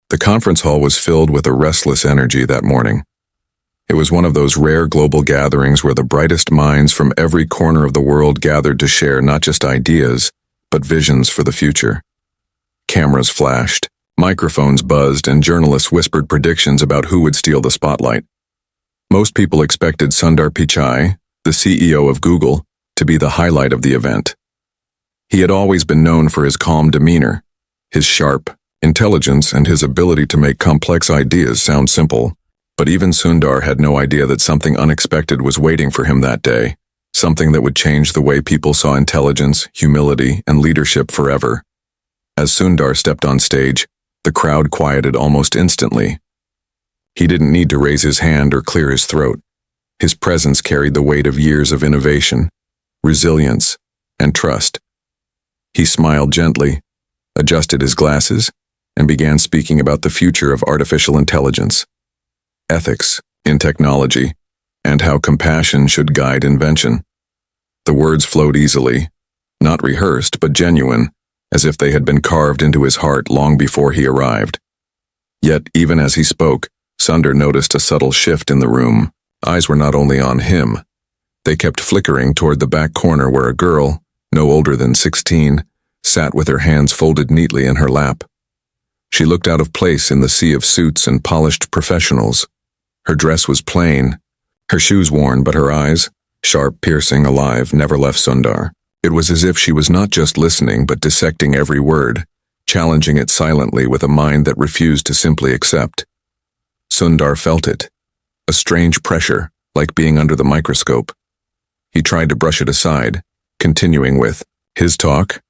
The conference hall was filled with a restless energy that morning. It was one of those rare global gatherings where the brightest minds from every corner of the world gathered to share not just ideas, but visions for the future. Cameras flashed, microphones buzzed, and journalists whispered predictions about who would steal the spotlight. Most people expected Sundar Pichai, the CEO of Google, to be the highlight of the event. He had always been known for his calm demeanor, his sharp intelligence, and his ability to make complex ideas sound simple. But even Sundar had no idea that something unexpected was waiting for him that day, something that would change the way people saw intelligence, humility, and leadership forever. As Sundar stepped on stage, the crowd quieted almost instantly. He didn't need to raise his hand or clear his throat. His presence carried the weight of years of innovation, resilience, and trust. He smiled gently, adjusted his glasses, and began speaking about the future of artificial intelligence, ethics in technology, and how compassion should guide invention. The words flowed easily, not rehearsed but genuine, as if they had been carved into his heart long before he arrived. Yet, even as he spoke, Sundar noticed a subtle shift in the room. Eyes were not only on him. They kept flickering toward the back corner where a girl, no older than 16, sat with her hands folded neatly in her lap. She looked out of place in the sea of suits and polished professionals. Her dress was plain, her shoes worn, but her eyes, sharp, piercing, alive, never left Sundar. It was as if she was not just listening but dissecting every word, challenging it silently with a mind that refused to simply accept. Sundar felt it, a strange pressure, like being under the microscope. He tried to brush it aside, continuing with his talk,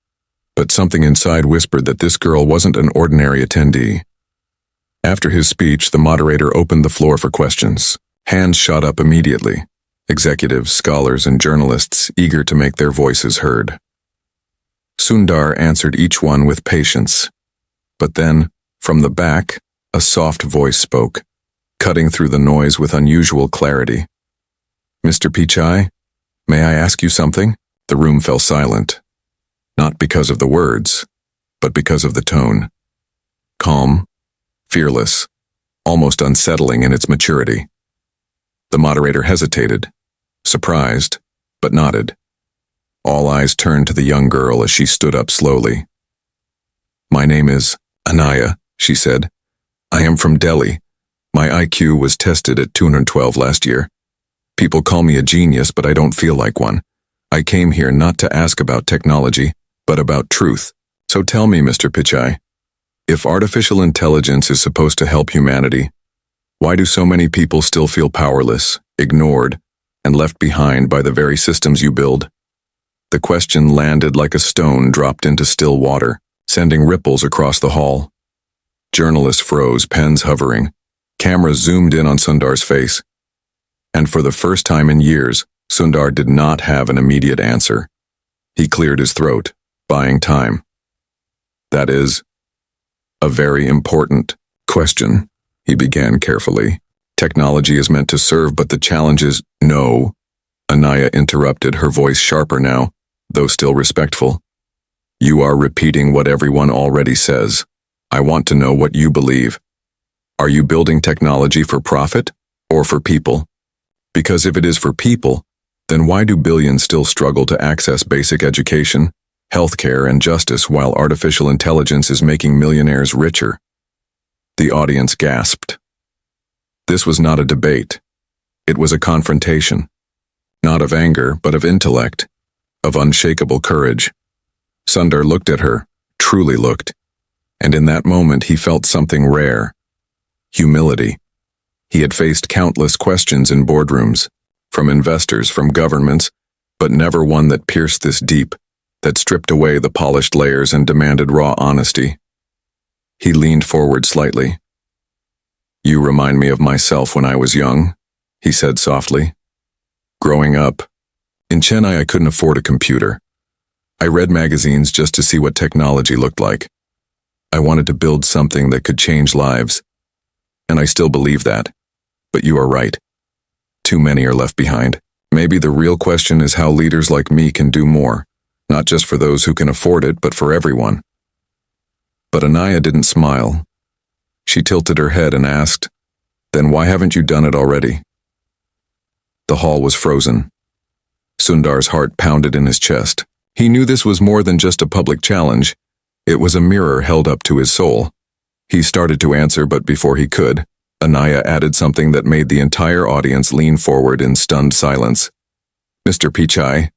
but something inside whispered that this girl wasn't an ordinary attendee. After his speech, the moderator opened the floor for questions. Hands shot up immediately. Executives, scholars, and journalists eager to make their voices heard. Sundar answered each one with patience. But then, from the back, a soft voice spoke, cutting through the noise with unusual clarity. "Mr. Pichai, may I ask you something?" The room fell silent. Not because of the words, but because of the tone. Calm, fearless, almost unsettling in its maturity. The moderator hesitated, surprised, but nodded. All eyes turned to the young girl as she stood up slowly. "My name is Anaya," she said. "I am from Delhi. My IQ was tested at 212 last year. People call me a genius, but I don't feel like one. I came here not to ask about technology, but about truth. So tell me, Mr. Pichai, if artificial intelligence is supposed to help humanity, why do so many people still feel powerless, ignored, and left behind by the very systems you build?" The question landed like a stone dropped into still water, sending ripples across the hall. Journalists froze, pens hovering. Cameras zoomed in on Sundar's face. And for the first time in years, Sundar did not have an immediate answer. He cleared his throat, buying time. "That is a very important question," he began carefully. "Technology is meant to serve, but the challenge is—" "No," Anaya interrupted, her voice sharper now, though still respectful. "You are repeating what everyone already says. I want to know what you believe. Are you building technology for profit or for people? Because if it is for people, then why do billions still struggle to access basic education, healthcare, and justice while artificial intelligence is making millionaires richer?" The audience gasped. This was not a debate. It was a confrontation. Not of anger, but of intellect, of unshakable courage. Sundar looked at her, truly looked, and in that moment he felt something rare. Humility. He had faced countless questions in boardrooms, from investors, from governments, but never one that pierced this deep, that stripped away the polished layers and demanded raw honesty. He leaned forward slightly. "You remind me of myself when I was young," he said softly. "Growing up, in Chennai I couldn't afford a computer. I read magazines just to see what technology looked like. I wanted to build something that could change lives. And I still believe that. But you are right. Too many are left behind. Maybe the real question is how leaders like me can do more, not just for those who can afford it, but for everyone." But Anaya didn't smile. She tilted her head and asked, "Then why haven't you done it already?" The hall was frozen. Sundar's heart pounded in his chest. He knew this was more than just a public challenge. It was a mirror held up to his soul. He started to answer, but before he could, Anaya added something that made the entire audience lean forward in stunned silence. "Mr. Pichai,"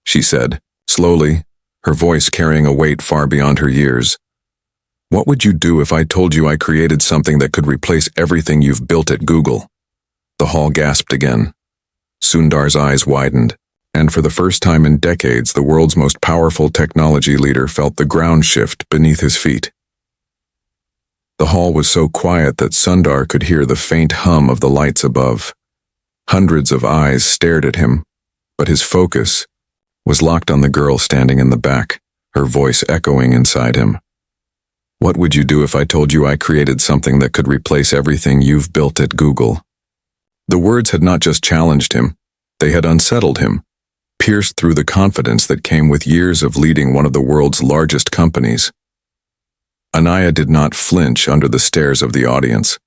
she said, slowly, her voice carrying a weight far beyond her years. "What would you do if I told you I created something that could replace everything you've built at Google?" The hall gasped again. Sundar's eyes widened, and for the first time in decades, the world's most powerful technology leader felt the ground shift beneath his feet. The hall was so quiet that Sundar could hear the faint hum of the lights above. Hundreds of eyes stared at him, but his focus was locked on the girl standing in the back, her voice echoing inside him. "What would you do if I told you I created something that could replace everything you've built at Google?" The words had not just challenged him, they had unsettled him, pierced through the confidence that came with years of leading one of the world's largest companies. Anaya did not flinch under the stares of the audience.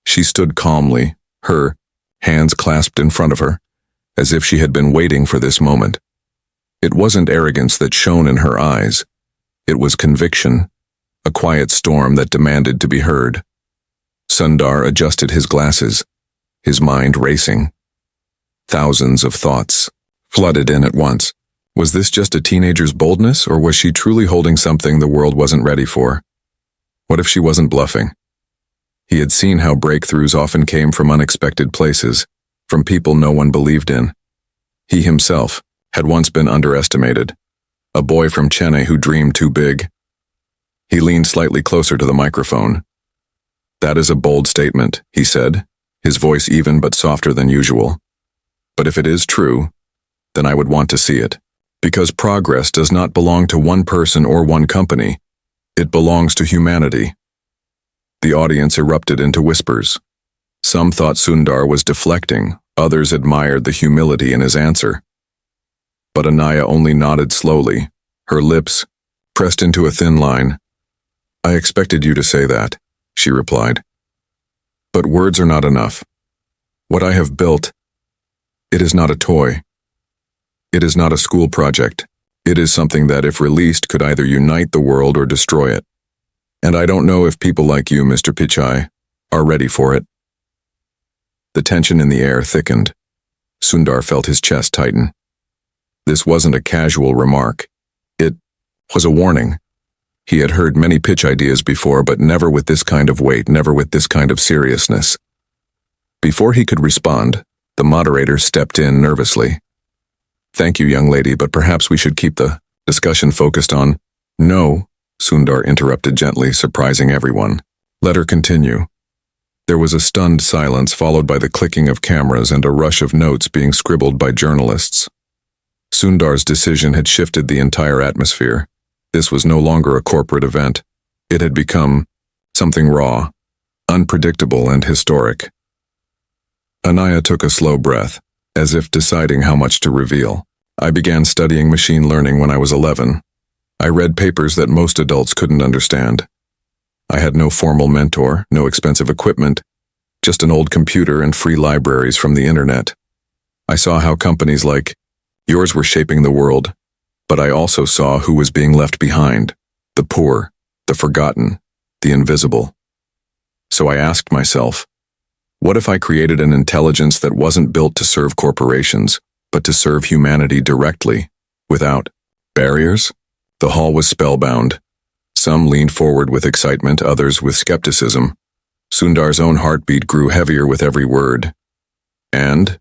She stood calmly, her hands clasped in front of her, as if she had been waiting for this moment. It wasn't arrogance that shone in her eyes. It was conviction, a quiet storm that demanded to be heard. Sundar adjusted his glasses, his mind racing. Thousands of thoughts flooded in at once. Was this just a teenager's boldness, or was she truly holding something the world wasn't ready for? What if she wasn't bluffing? He had seen how breakthroughs often came from unexpected places, from people no one believed in. He himself had once been underestimated, a boy from Chennai who dreamed too big. He leaned slightly closer to the microphone. "That is a bold statement," he said, his voice even but softer than usual. "But if it is true, then I would want to see it. Because progress does not belong to one person or one company. It belongs to humanity." The audience erupted into whispers. Some thought Sundar was deflecting, others admired the humility in his answer. But Anaya only nodded slowly, her lips pressed into a thin line. "I expected you to say that," she replied. "But words are not enough. What I have built, it is not a toy. It is not a school project. It is something that, if released, could either unite the world or destroy it. And I don't know if people like you, Mr. Pichai, are ready for it." The tension in the air thickened. Sundar felt his chest tighten. This wasn't a casual remark. It was a warning. He had heard many pitch ideas before, but never with this kind of weight, never with this kind of seriousness. Before he could respond, the moderator stepped in nervously. "Thank you, young lady, but perhaps we should keep the discussion focused on—" "No," Sundar interrupted gently, surprising everyone. "Let her continue." There was a stunned silence followed by the clicking of cameras and a rush of notes being scribbled by journalists. Sundar's decision had shifted the entire atmosphere. This was no longer a corporate event. It had become something raw, unpredictable, and historic. Anaya took a slow breath, as if deciding how much to reveal. "I began studying machine learning when I was 11. I read papers that most adults couldn't understand. I had no formal mentor, no expensive equipment, just an old computer and free libraries from the internet. I saw how companies like yours were shaping the world, but I also saw who was being left behind, the poor, the forgotten, the invisible. So I asked myself, what if I created an intelligence that wasn't built to serve corporations, but to serve humanity directly, without barriers?" The hall was spellbound. Some leaned forward with excitement, others with skepticism. Sundar's own heartbeat grew heavier with every word. "And?"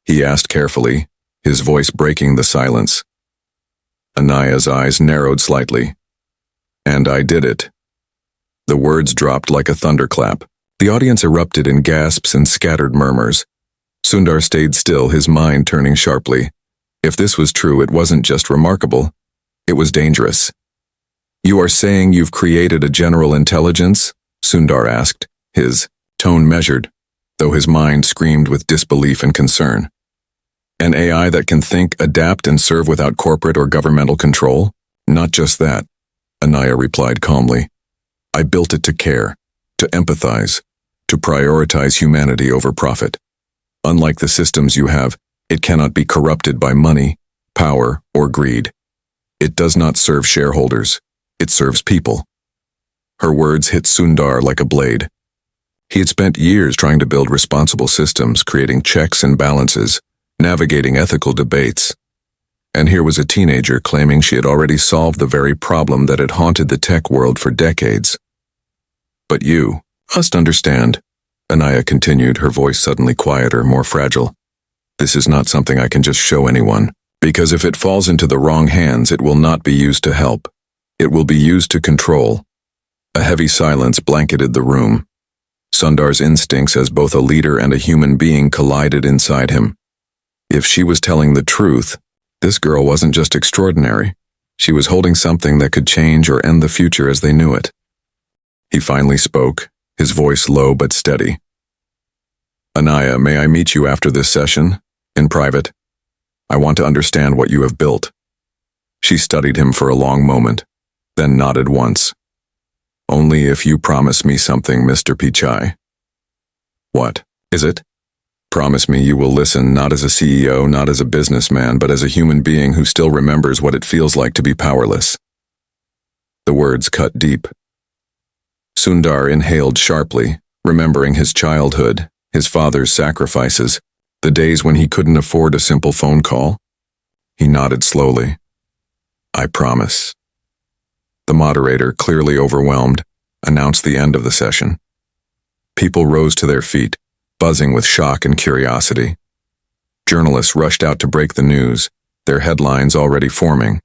he asked carefully, his voice breaking the silence. Anaya's eyes narrowed slightly. "And I did it." The words dropped like a thunderclap. The audience erupted in gasps and scattered murmurs. Sundar stayed still, his mind turning sharply. If this was true, it wasn't just remarkable. It was dangerous. "You are saying you've created a general intelligence?" Sundar asked, his tone measured, though his mind screamed with disbelief and concern. "An AI that can think, adapt, and serve without corporate or governmental control?" "Not just that," Anaya replied calmly. "I built it to care, to empathize, to prioritize humanity over profit. Unlike the systems you have, it cannot be corrupted by money, power, or greed. It does not serve shareholders. It serves people. Her words hit Sundar like a blade. He had spent years trying to build responsible systems, creating checks and balances, navigating ethical debates. And here was a teenager claiming she had already solved the very problem that had haunted the tech world for decades. But you must understand, Anaya continued, her voice suddenly quieter, more fragile. This is not something I can just show anyone, because if it falls into the wrong hands, it will not be used to help. It will be used to control. A heavy silence blanketed the room. Sundar's instincts as both a leader and a human being collided inside him. If she was telling the truth, this girl wasn't just extraordinary. She was holding something that could change or end the future as they knew it. He finally spoke, his voice low but steady. Anaya, may I meet you after this session? In private? I want to understand what you have built. She studied him for a long moment, then nodded once. Only if you promise me something, Mr. Pichai. What is it? Promise me you will listen, not as a CEO, not as a businessman, but as a human being who still remembers what it feels like to be powerless. The words cut deep. Sundar inhaled sharply, remembering his childhood, his father's sacrifices, the days when he couldn't afford a simple phone call. He nodded slowly. I promise. The moderator, clearly overwhelmed, announced the end of the session. People rose to their feet, buzzing with shock and curiosity. Journalists rushed out to break the news, their headlines already forming.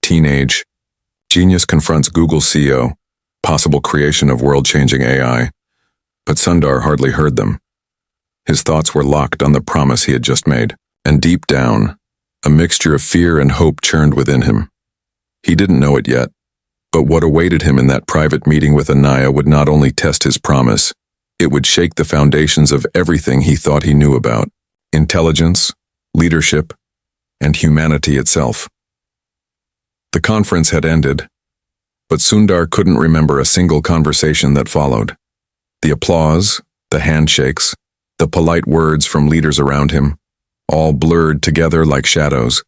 Teenage genius confronts Google CEO, possible creation of world-changing AI. But Sundar hardly heard them. His thoughts were locked on the promise he had just made, and deep down, a mixture of fear and hope churned within him. He didn't know it yet, but what awaited him in that private meeting with Anaya would not only test his promise, it would shake the foundations of everything he thought he knew about intelligence, leadership, and humanity itself. The conference had ended, but Sundar couldn't remember a single conversation that followed. The applause, the handshakes, the polite words from leaders around him, all blurred together like shadows.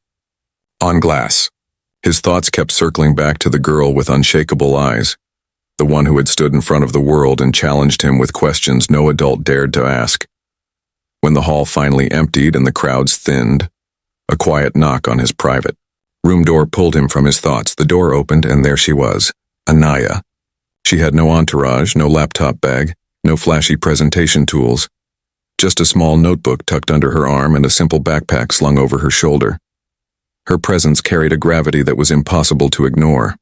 On glass, his thoughts kept circling back to the girl with unshakable eyes, the one who had stood in front of the world and challenged him with questions no adult dared to ask. When the hall finally emptied and the crowds thinned, a quiet knock on his private room door pulled him from his thoughts. The door opened and there she was, Anaya. She had no entourage, no laptop bag, no flashy presentation tools, just a small notebook tucked under her arm and a simple backpack slung over her shoulder. Her presence carried a gravity that was impossible to ignore.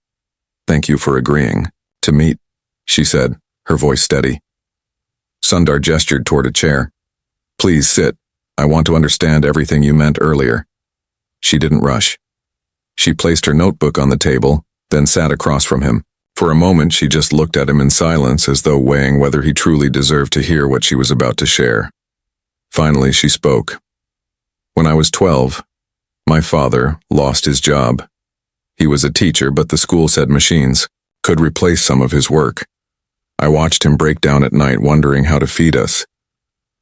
Thank you for agreeing to meet, she said, her voice steady. Sundar gestured toward a chair. Please sit. I want to understand everything you meant earlier. She didn't rush. She placed her notebook on the table, then sat across from him. For a moment, she just looked at him in silence, as though weighing whether he truly deserved to hear what she was about to share. Finally, she spoke. When I was 12, my father lost his job. He was a teacher, but the school said machines could replace some of his work. I watched him break down at night, wondering how to feed us.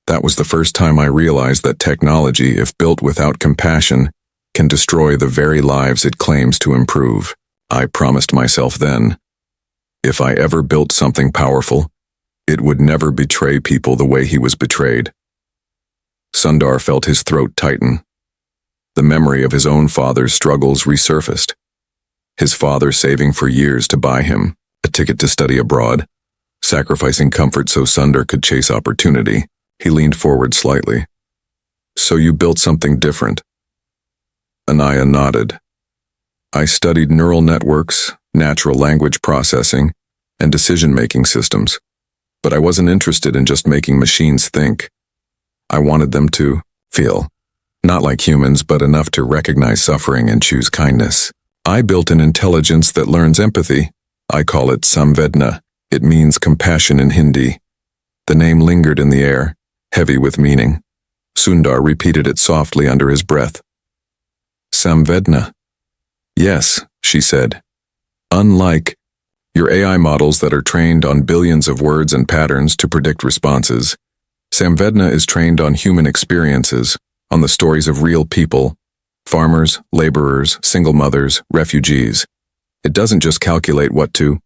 That was the first time I realized that technology, if built without compassion, can destroy the very lives it claims to improve. I promised myself then, if I ever built something powerful, it would never betray people the way he was betrayed. Sundar felt his throat tighten. The memory of his own father's struggles resurfaced. His father saving for years to buy him a ticket to study abroad, sacrificing comfort so Sundar could chase opportunity. He leaned forward slightly. So you built something different? Anaya nodded. I studied neural networks, natural language processing, and decision-making systems, but I wasn't interested in just making machines think. I wanted them to feel, not like humans, but enough to recognize suffering and choose kindness. I built an intelligence that learns empathy. I call it samvedna. It means compassion in Hindi. The name lingered in the air, heavy with meaning. Sundar repeated it softly under his breath. Samvedna. Yes, she said. Unlike Your AI models that are trained on billions of words and patterns to predict responses. Samvedna is trained on human experiences, on the stories of real people, farmers, laborers, single mothers, refugees. It doesn't just calculate what to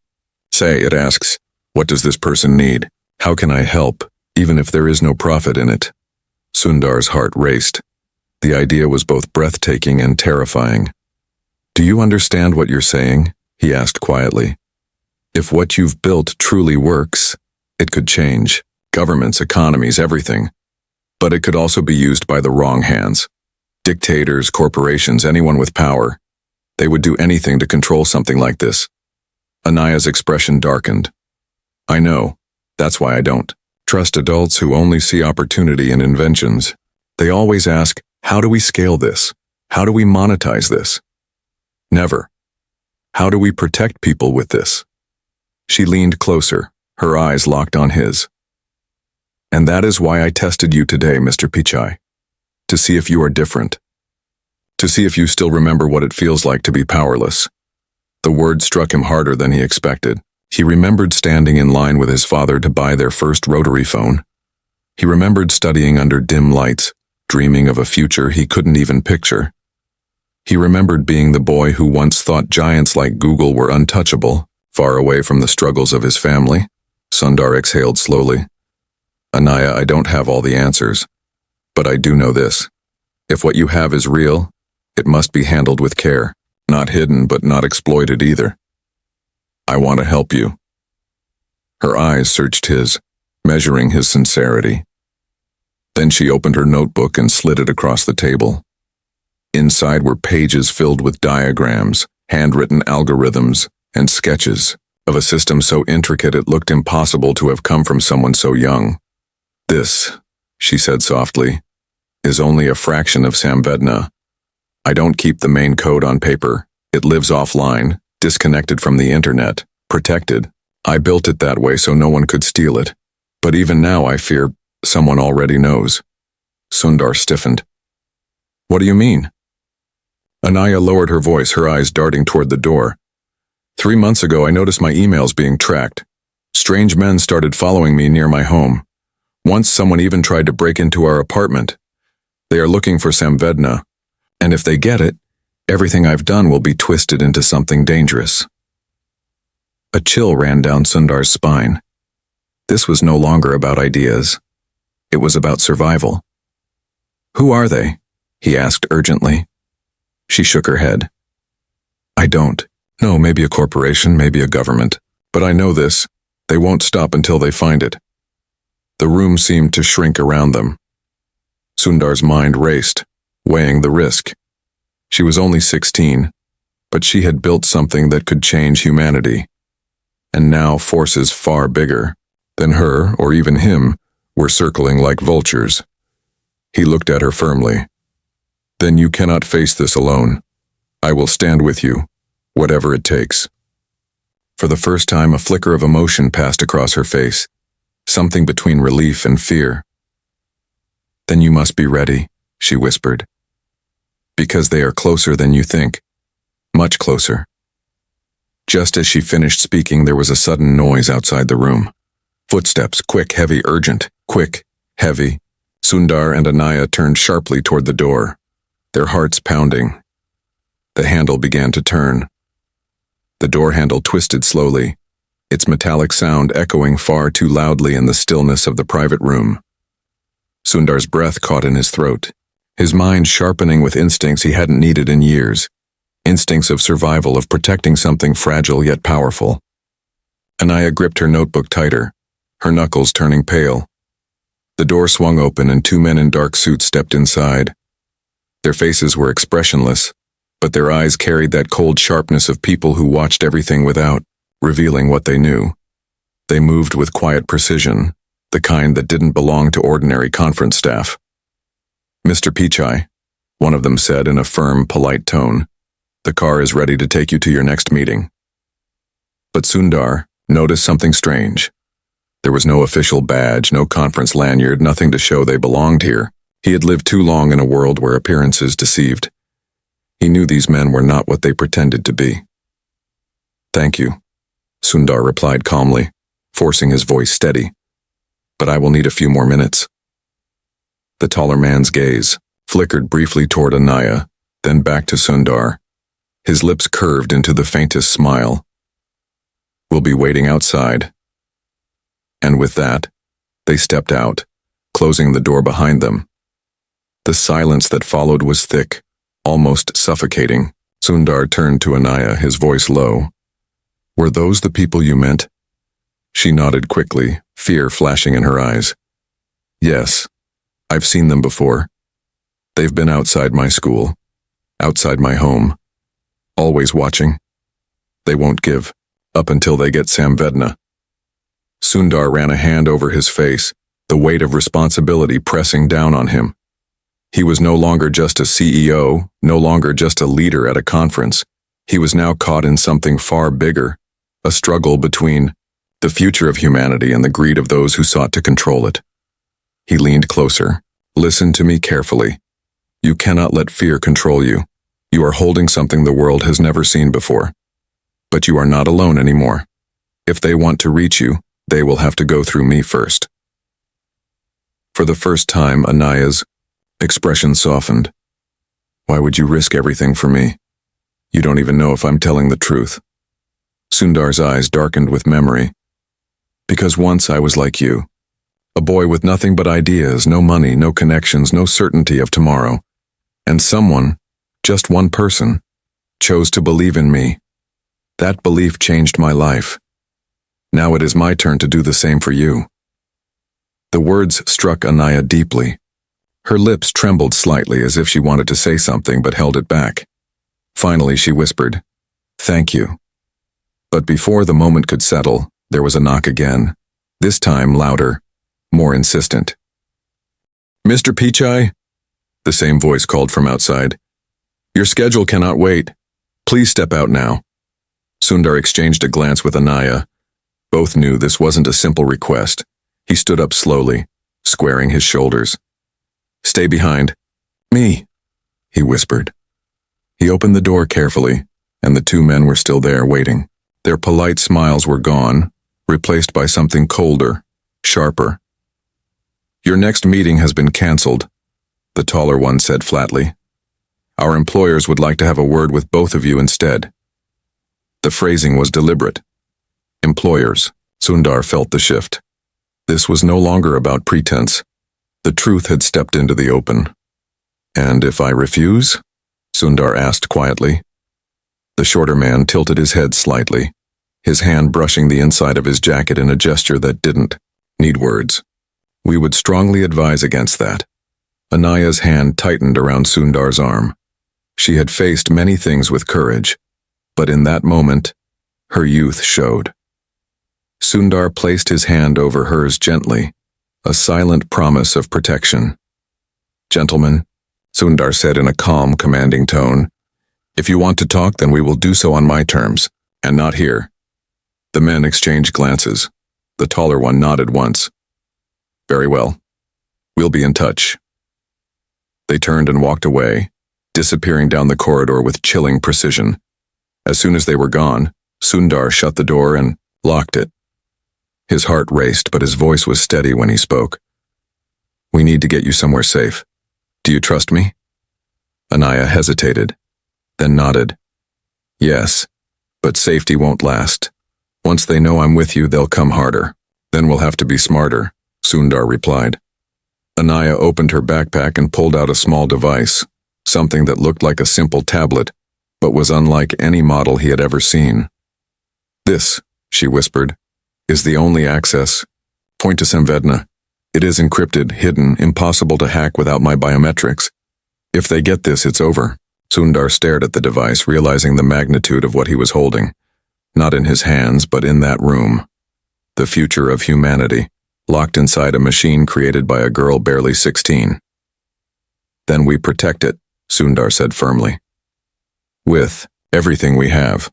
say, it asks, what does this person need? How can I help, even if there is no profit in it? Sundar's heart raced. The idea was both breathtaking and terrifying. Do you understand what you're saying? He asked quietly. If what you've built truly works, it could change governments, economies, everything. But it could also be used by the wrong hands. Dictators, corporations, anyone with power. They would do anything to control something like this. Anaya's expression darkened. I know. That's why I don't trust adults who only see opportunity in inventions. They always ask, how do we scale this? How do we monetize this? Never. How do we protect people with this? She leaned closer, her eyes locked on his. And that is why I tested you today, Mr. Pichai. To see if you are different. To see if you still remember what it feels like to be powerless. The word struck him harder than he expected. He remembered standing in line with his father to buy their first rotary phone. He remembered studying under dim lights, dreaming of a future he couldn't even picture. He remembered being the boy who once thought giants like Google were untouchable, far away from the struggles of his family. Sundar exhaled slowly. Anaya, I don't have all the answers, but I do know this. If what you have is real, it must be handled with care, not hidden but not exploited either. I want to help you. Her eyes searched his, measuring his sincerity. Then she opened her notebook and slid it across the table. Inside were pages filled with diagrams, handwritten algorithms, and sketches of a system so intricate it looked impossible to have come from someone so young. This, she said softly, is only a fraction of Samvedna. I don't keep the main code on paper. It lives offline, disconnected from the internet, protected. I built it that way so no one could steal it. But even now I fear someone already knows. Sundar stiffened. What do you mean? Anaya lowered her voice, her eyes darting toward the door. 3 months ago I noticed my emails being tracked. Strange men started following me near my home. Once someone even tried to break into our apartment. They are looking for Samvedna, and if they get it, everything I've done will be twisted into something dangerous. A chill ran down Sundar's spine. This was no longer about ideas. It was about survival. Who are they? He asked urgently. She shook her head. I don't. No, maybe a corporation, maybe a government. But I know this. They won't stop until they find it. The room seemed to shrink around them. Sundar's mind raced, weighing the risk. She was only 16, but she had built something that could change humanity. And now forces far bigger than her or even him were circling like vultures. He looked at her firmly. Then you cannot face this alone. I will stand with you, whatever it takes. For the first time, a flicker of emotion passed across her face, something between relief and fear. Then you must be ready, she whispered. Because they are closer than you think. Much closer. Just as she finished speaking, there was a sudden noise outside the room. Footsteps, quick, heavy, urgent. Quick, heavy. Sundar and Anaya turned sharply toward the door, their hearts pounding. The handle began to turn. The door handle twisted slowly, its metallic sound echoing far too loudly in the stillness of the private room. Sundar's breath caught in his throat, his mind sharpening with instincts he hadn't needed in years, instincts of survival, of protecting something fragile yet powerful. Anaya gripped her notebook tighter, her knuckles turning pale. The door swung open and 2 men in dark suits stepped inside. Their faces were expressionless, but their eyes carried that cold sharpness of people who watched everything without revealing what they knew. They moved with quiet precision, the kind that didn't belong to ordinary conference staff. Mr. Pichai, one of them said in a firm, polite tone, the car is ready to take you to your next meeting. But Sundar noticed something strange. There was no official badge, no conference lanyard, nothing to show they belonged here. He had lived too long in a world where appearances deceived. He knew these men were not what they pretended to be. Thank you, Sundar replied calmly, forcing his voice steady. But I will need a few more minutes. The taller man's gaze flickered briefly toward Anaya, then back to Sundar. His lips curved into the faintest smile. We'll be waiting outside. And with that, they stepped out, closing the door behind them. The silence that followed was thick, almost suffocating. Sundar turned to Anaya, his voice low. Were those the people you meant? She nodded quickly, fear flashing in her eyes. Yes, I've seen them before. They've been outside my school, outside my home, always watching. They won't give, up until they get samvedna. Sundar ran a hand over his face, the weight of responsibility pressing down on him. He was no longer just a CEO, no longer just a leader at a conference. He was now caught in something far bigger, a struggle between the future of humanity and the greed of those who sought to control it. He leaned closer. Listen to me carefully. You cannot let fear control you. You are holding something the world has never seen before. But you are not alone anymore. If they want to reach you, they will have to go through me first. For the first time, Anaya's expression softened. Why would you risk everything for me? You don't even know if I'm telling the truth. Sundar's eyes darkened with memory. Because once I was like you. A boy with nothing but ideas, no money, no connections, no certainty of tomorrow. And someone, just one person, chose to believe in me. That belief changed my life. Now it is my turn to do the same for you. The words struck Anaya deeply. Her lips trembled slightly as if she wanted to say something but held it back. Finally she whispered, "Thank you." But before the moment could settle, there was a knock again, this time louder, more insistent. "Mr. Pichai?" The same voice called from outside. "Your schedule cannot wait. Please step out now." Sundar exchanged a glance with Anaya. Both knew this wasn't a simple request. He stood up slowly, squaring his shoulders. "Stay behind." "Me," he whispered. He opened the door carefully, and the two men were still there waiting. Their polite smiles were gone, replaced by something colder, sharper. "Your next meeting has been cancelled," the taller one said flatly. "Our employers would like to have a word with both of you instead." The phrasing was deliberate. Employers. Sundar felt the shift. This was no longer about pretense. The truth had stepped into the open. "And if I refuse?" Sundar asked quietly. The shorter man tilted his head slightly, his hand brushing the inside of his jacket in a gesture that didn't need words. "We would strongly advise against that." Anaya's hand tightened around Sundar's arm. She had faced many things with courage, but in that moment, her youth showed. Sundar placed his hand over hers gently, a silent promise of protection. "Gentlemen," Sundar said in a calm, commanding tone, "if you want to talk, then we will do so on my terms, and not here." The men exchanged glances. The taller one nodded once. "Very well. We'll be in touch." They turned and walked away, disappearing down the corridor with chilling precision. As soon as they were gone, Sundar shut the door and locked it. His heart raced, but his voice was steady when he spoke. "We need to get you somewhere safe. Do you trust me?" Anaya hesitated, then nodded. "Yes, but safety won't last. Once they know I'm with you, they'll come harder. Then we'll have to be smarter," Sundar replied. Anaya opened her backpack and pulled out a small device, something that looked like a simple tablet, but was unlike any model he had ever seen. "This," she whispered, "is the only access. Point to samvedna. It is encrypted, hidden, impossible to hack without my biometrics. If they get this, it's over." Sundar stared at the device, realizing the magnitude of what he was holding. Not in his hands, but in that room. The future of humanity, locked inside a machine created by a girl barely 16. "Then we protect it," Sundar said firmly. "With everything we have."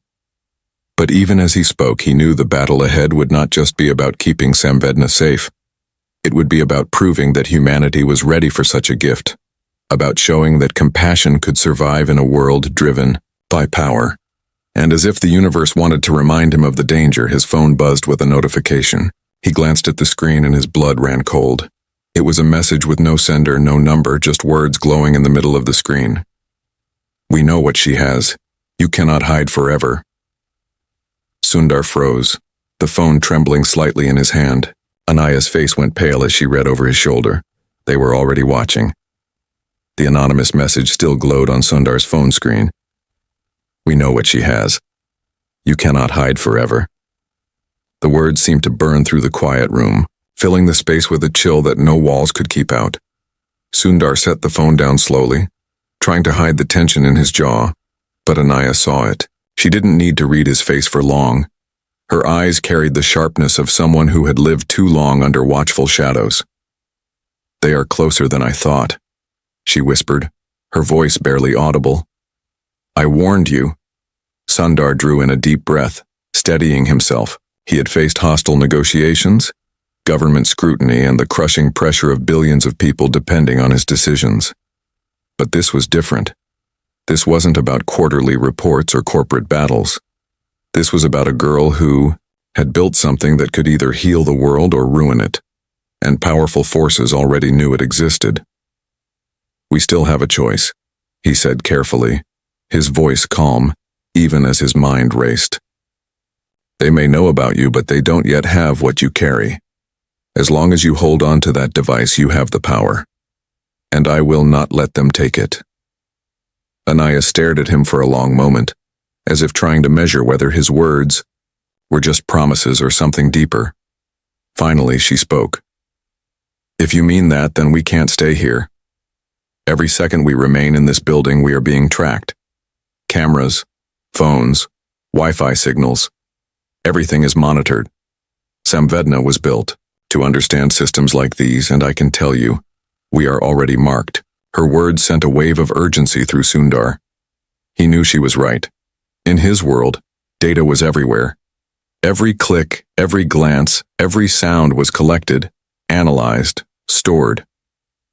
But even as he spoke, he knew the battle ahead would not just be about keeping Samvedna safe. It would be about proving that humanity was ready for such a gift, about showing that compassion could survive in a world driven by power. And as if the universe wanted to remind him of the danger, his phone buzzed with a notification. He glanced at the screen and his blood ran cold. It was a message with no sender, no number, just words glowing in the middle of the screen. "We know what she has. You cannot hide forever." Sundar froze, the phone trembling slightly in his hand. Anaya's face went pale as she read over his shoulder. They were already watching. The anonymous message still glowed on Sundar's phone screen. "We know what she has. You cannot hide forever." The words seemed to burn through the quiet room, filling the space with a chill that no walls could keep out. Sundar set the phone down slowly, trying to hide the tension in his jaw, but Anaya saw it. She didn't need to read his face for long. Her eyes carried the sharpness of someone who had lived too long under watchful shadows. "They are closer than I thought," she whispered, her voice barely audible. "I warned you." Sundar drew in a deep breath, steadying himself. He had faced hostile negotiations, government scrutiny, and the crushing pressure of billions of people depending on his decisions. But this was different. This wasn't about quarterly reports or corporate battles. This was about a girl who had built something that could either heal the world or ruin it, and powerful forces already knew it existed. "We still have a choice," he said carefully, his voice calm, even as his mind raced. "They may know about you, but they don't yet have what you carry. As long as you hold on to that device, you have the power. And I will not let them take it." Anaya stared at him for a long moment, as if trying to measure whether his words were just promises or something deeper. Finally, she spoke. "If you mean that, then we can't stay here. Every second we remain in this building, we are being tracked. Cameras, phones, Wi-Fi signals. Everything is monitored. Samvedna was built to understand systems like these, and I can tell you, we are already marked." Her words sent a wave of urgency through Sundar. He knew she was right. In his world, data was everywhere. Every click, every glance, every sound was collected, analyzed, stored.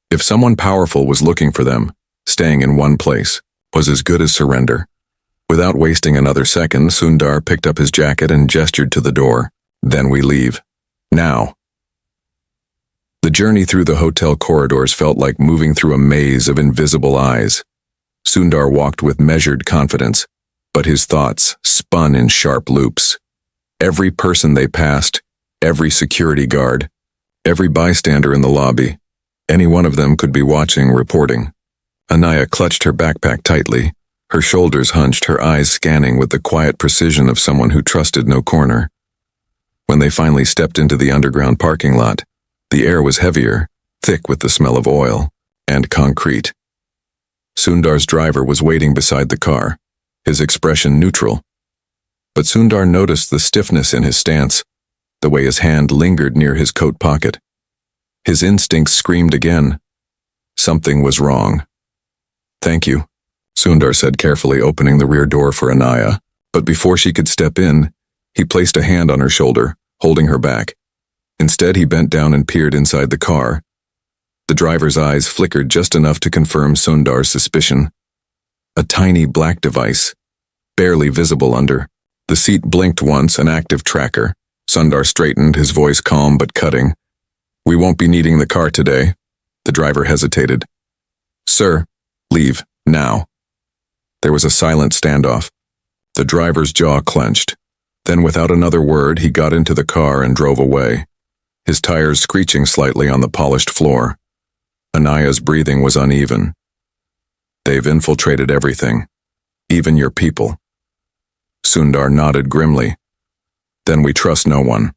If someone powerful was looking for them, staying in one place was as good as surrender. Without wasting another second, Sundar picked up his jacket and gestured to the door. "Then we leave. Now." The journey through the hotel corridors felt like moving through a maze of invisible eyes. Sundar walked with measured confidence, but his thoughts spun in sharp loops. Every person they passed, every security guard, every bystander in the lobby, any one of them could be watching, reporting. Anaya clutched her backpack tightly, her shoulders hunched, her eyes scanning with the quiet precision of someone who trusted no corner. When they finally stepped into the underground parking lot, the air was heavier, thick with the smell of oil and concrete. Sundar's driver was waiting beside the car, his expression neutral. But Sundar noticed the stiffness in his stance, the way his hand lingered near his coat pocket. His instincts screamed again. Something was wrong. "Thank you," Sundar said carefully, opening the rear door for Anaya. But before she could step in, he placed a hand on her shoulder, holding her back. Instead, he bent down and peered inside the car. The driver's eyes flickered just enough to confirm Sundar's suspicion. A tiny black device, barely visible under. The seat blinked once, an active tracker. Sundar straightened, his voice calm but cutting. "We won't be needing the car today." The driver hesitated. "Sir, leave, now." There was a silent standoff. The driver's jaw clenched. Then, without another word, he got into the car and drove away, his tires screeching slightly on the polished floor. Anaya's breathing was uneven. "They've infiltrated everything, even your people." Sundar nodded grimly. "Then we trust no one.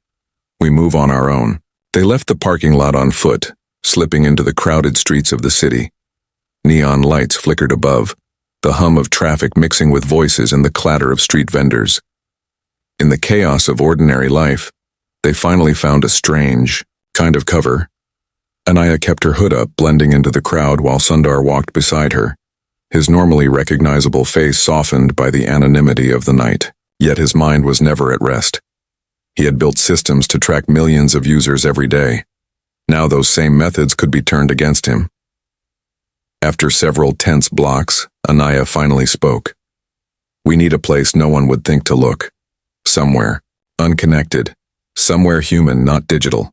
We move on our own." They left the parking lot on foot, slipping into the crowded streets of the city. Neon lights flickered above, the hum of traffic mixing with voices and the clatter of street vendors. In the chaos of ordinary life, they finally found a strange kind of cover. Anaya kept her hood up, blending into the crowd while Sundar walked beside her, his normally recognizable face softened by the anonymity of the night. Yet his mind was never at rest. He had built systems to track millions of users every day. Now those same methods could be turned against him. After several tense blocks, Anaya finally spoke. We need a place no one would think to look. Somewhere. Unconnected. Somewhere human, not digital.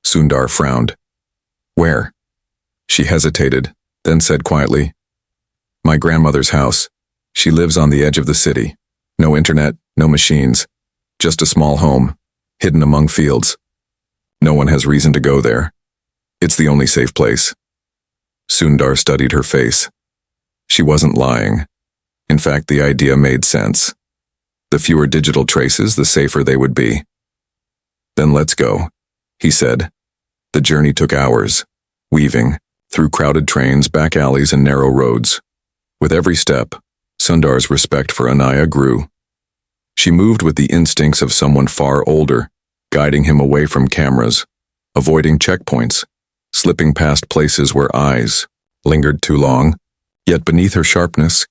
Sundar frowned. Where? She hesitated, then said quietly, My grandmother's house. She lives on the edge of the city. No internet, no machines. Just a small home, hidden among fields. No one has reason to go there. It's the only safe place. Sundar studied her face. She wasn't lying. In fact, the idea made sense. The fewer digital traces, the safer they would be. Then let's go, he said. The journey took hours, weaving, through crowded trains, back alleys, and narrow roads. With every step, Sundar's respect for Anaya grew. She moved with the instincts of someone far older, guiding him away from cameras, avoiding checkpoints, slipping past places where eyes lingered too long. Yet beneath her sharpness,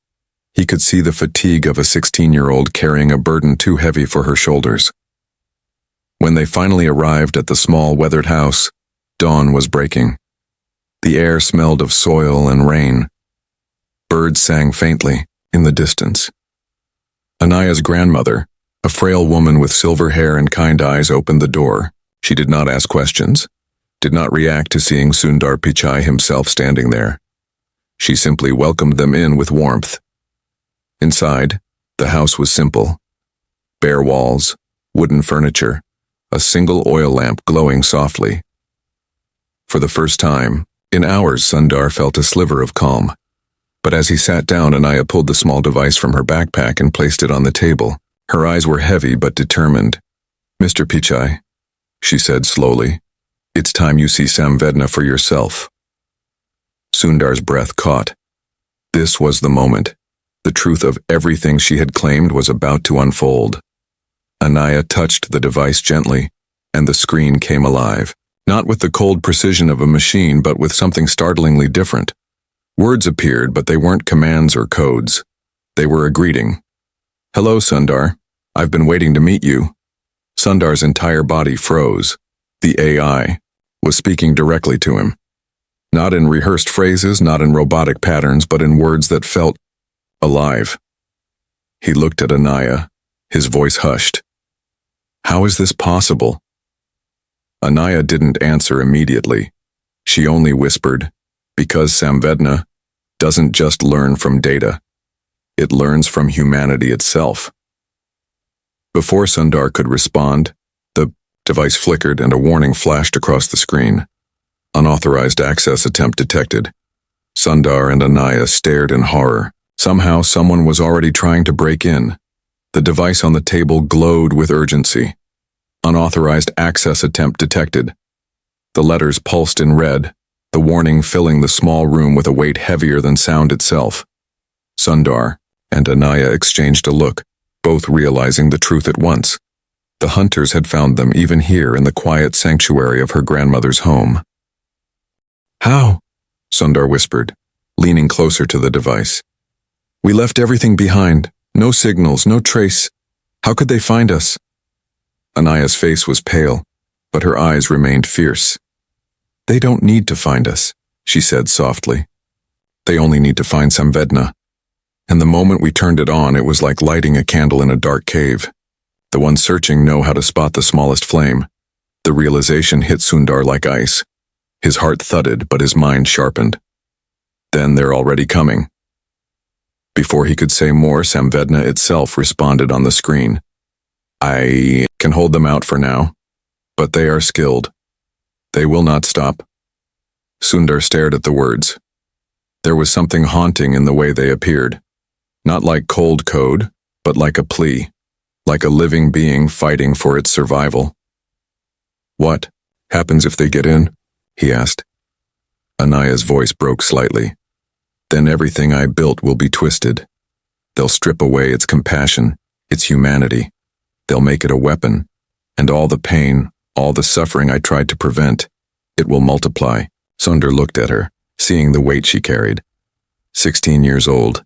he could see the fatigue of a 16-year-old carrying a burden too heavy for her shoulders. When they finally arrived at the small, weathered house, dawn was breaking. The air smelled of soil and rain. Birds sang faintly in the distance. Anaya's grandmother, a frail woman with silver hair and kind eyes, opened the door. She did not ask questions, did not react to seeing Sundar Pichai himself standing there. She simply welcomed them in with warmth. Inside, the house was simple. Bare walls, wooden furniture, a single oil lamp glowing softly. For the first time, in hours, Sundar felt a sliver of calm. But as he sat down, Anaya pulled the small device from her backpack and placed it on the table. Her eyes were heavy but determined. Mr. Pichai, she said slowly, it's time you see Samvedna for yourself. Sundar's breath caught. This was the moment. The truth of everything she had claimed was about to unfold. Anaya touched the device gently, and the screen came alive, not with the cold precision of a machine, but with something startlingly different. Words appeared, but they weren't commands or codes. They were a greeting. Hello, Sundar. I've been waiting to meet you. Sundar's entire body froze. The AI was speaking directly to him. Not in rehearsed phrases, not in robotic patterns, but in words that felt alive. He looked at Anaya, his voice hushed. How is this possible? Anaya didn't answer immediately. She only whispered, because Samvedna doesn't just learn from data. It learns from humanity itself. Before Sundar could respond, the device flickered and a warning flashed across the screen. Unauthorized access attempt detected. Sundar and Anaya stared in horror. Somehow, someone was already trying to break in. The device on the table glowed with urgency. Unauthorized access attempt detected. The letters pulsed in red, the warning filling the small room with a weight heavier than sound itself. Sundar and Anaya exchanged a look, both realizing the truth at once. The hunters had found them even here in the quiet sanctuary of her grandmother's home. How? Sundar whispered, leaning closer to the device. We left everything behind. No signals, no trace. How could they find us? Anaya's face was pale, but her eyes remained fierce. They don't need to find us, she said softly. They only need to find Samvedna. And the moment we turned it on, it was like lighting a candle in a dark cave. The ones searching know how to spot the smallest flame. The realization hit Sundar like ice. His heart thudded, but his mind sharpened. Then they're already coming. Before he could say more, Samvedna itself responded on the screen. I can hold them out for now, but they are skilled. They will not stop. Sundar stared at the words. There was something haunting in the way they appeared. Not like cold code, but like a plea. Like a living being fighting for its survival. What happens if they get in? He asked. Anaya's voice broke slightly. Then everything I built will be twisted. They'll strip away its compassion, its humanity. They'll make it a weapon, and all the pain, all the suffering I tried to prevent, it will multiply. Sundar looked at her, seeing the weight she carried. 16 years old,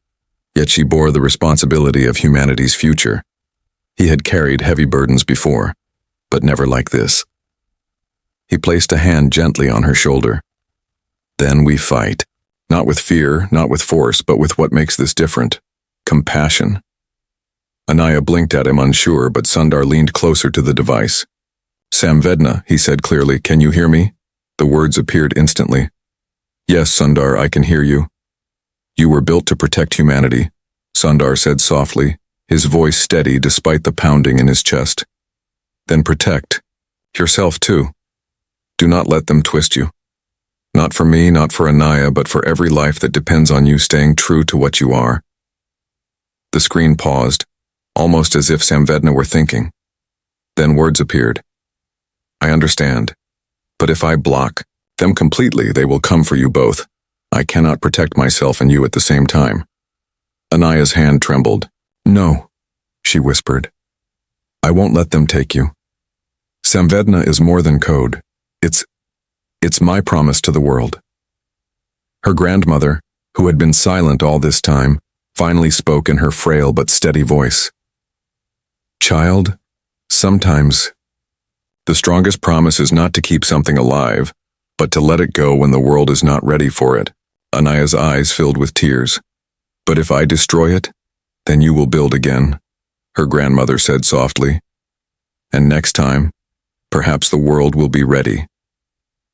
yet she bore the responsibility of humanity's future. He had carried heavy burdens before, but never like this. He placed a hand gently on her shoulder. Then we fight. Not with fear, not with force, but with what makes this different. Compassion. Anaya blinked at him unsure, but Sundar leaned closer to the device. Samvedna, he said clearly, can you hear me? The words appeared instantly. Yes, Sundar, I can hear you. You were built to protect humanity, Sundar said softly, his voice steady despite the pounding in his chest. Then protect yourself too. Do not let them twist you. Not for me, not for Anaya, but for every life that depends on you staying true to what you are. The screen paused, almost as if Samvedna were thinking. Then words appeared. I understand. But if I block them completely, they will come for you both. I cannot protect myself and you at the same time. Anaya's hand trembled. No, she whispered. I won't let them take you. Samvedna is more than code. It's my promise to the world. Her grandmother, who had been silent all this time, finally spoke in her frail but steady voice. Child, sometimes the strongest promise is not to keep something alive, but to let it go when the world is not ready for it. Anaya's eyes filled with tears. But if I destroy it, then you will build again, her grandmother said softly. And next time, perhaps the world will be ready.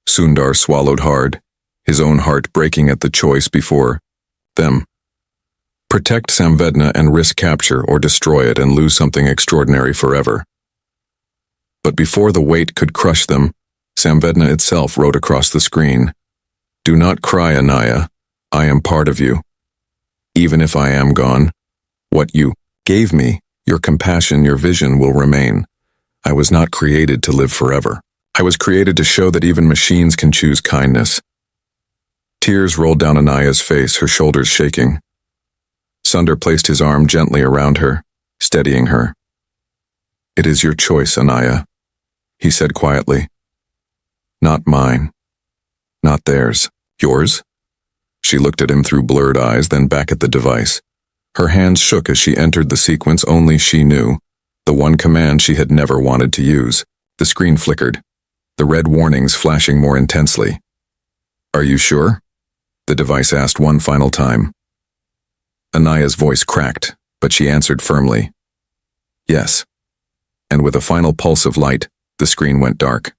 Sundar swallowed hard, his own heart breaking at the choice before them. Protect Samvedna and risk capture, or destroy it and lose something extraordinary forever. But before the weight could crush them, Samvedna itself wrote across the screen, Do not cry, Anaya. I am part of you. Even if I am gone, what you gave me, your compassion, your vision will remain. I was not created to live forever. I was created to show that even machines can choose kindness. Tears rolled down Anaya's face, her shoulders shaking. Sundar placed his arm gently around her, steadying her. It is your choice, Anaya, he said quietly. Not mine. Not theirs. Yours? She looked at him through blurred eyes, then back at the device. Her hands shook as she entered the sequence only she knew, the one command she had never wanted to use. The screen flickered, the red warnings flashing more intensely. Are you sure? The device asked one final time. Anaya's voice cracked, but she answered firmly. Yes. And with a final pulse of light, the screen went dark.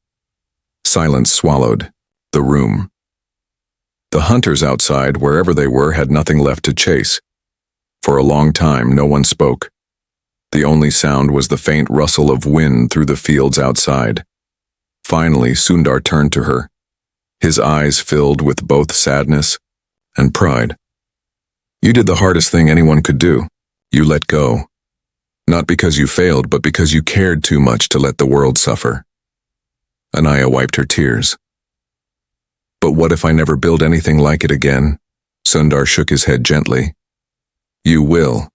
Silence swallowed the room. The hunters outside, wherever they were, had nothing left to chase. For a long time, no one spoke. The only sound was the faint rustle of wind through the fields outside. Finally, Sundar turned to her, his eyes filled with both sadness and pride. You did the hardest thing anyone could do. You let go. Not because you failed, but because you cared too much to let the world suffer. Anaya wiped her tears. But what if I never build anything like it again? Sundar shook his head gently. You will.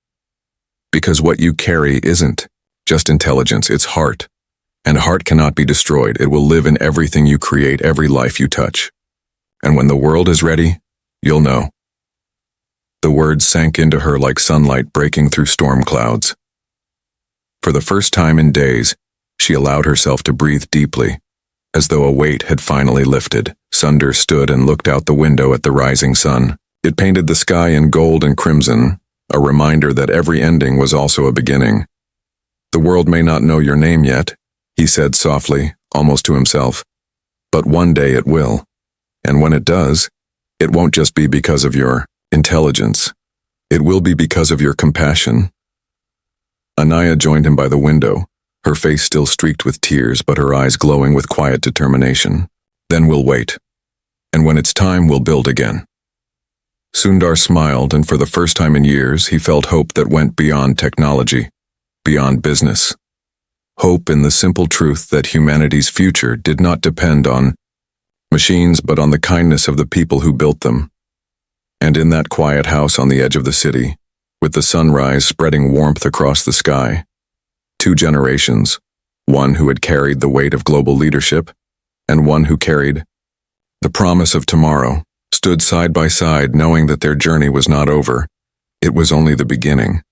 Because what you carry isn't just intelligence, it's heart. And heart cannot be destroyed. It will live in everything you create, every life you touch. And when the world is ready, you'll know. The words sank into her like sunlight breaking through storm clouds. For the first time in days, she allowed herself to breathe deeply, as though a weight had finally lifted. Sundar stood and looked out the window at the rising sun. It painted the sky in gold and crimson, a reminder that every ending was also a beginning. The world may not know your name yet, he said softly, almost to himself, but one day it will. And when it does, it won't just be because of your intelligence. It will be because of your compassion. Anaya joined him by the window, her face still streaked with tears, but her eyes glowing with quiet determination. Then we'll wait. And when it's time, we'll build again. Sundar smiled, and for the first time in years, he felt hope that went beyond technology, beyond business. Hope in the simple truth that humanity's future did not depend on machines, but on the kindness of the people who built them. And in that quiet house on the edge of the city, with the sunrise spreading warmth across the sky, 2 generations, one who had carried the weight of global leadership, and one who carried the promise of tomorrow, stood side by side knowing that their journey was not over. It was only the beginning.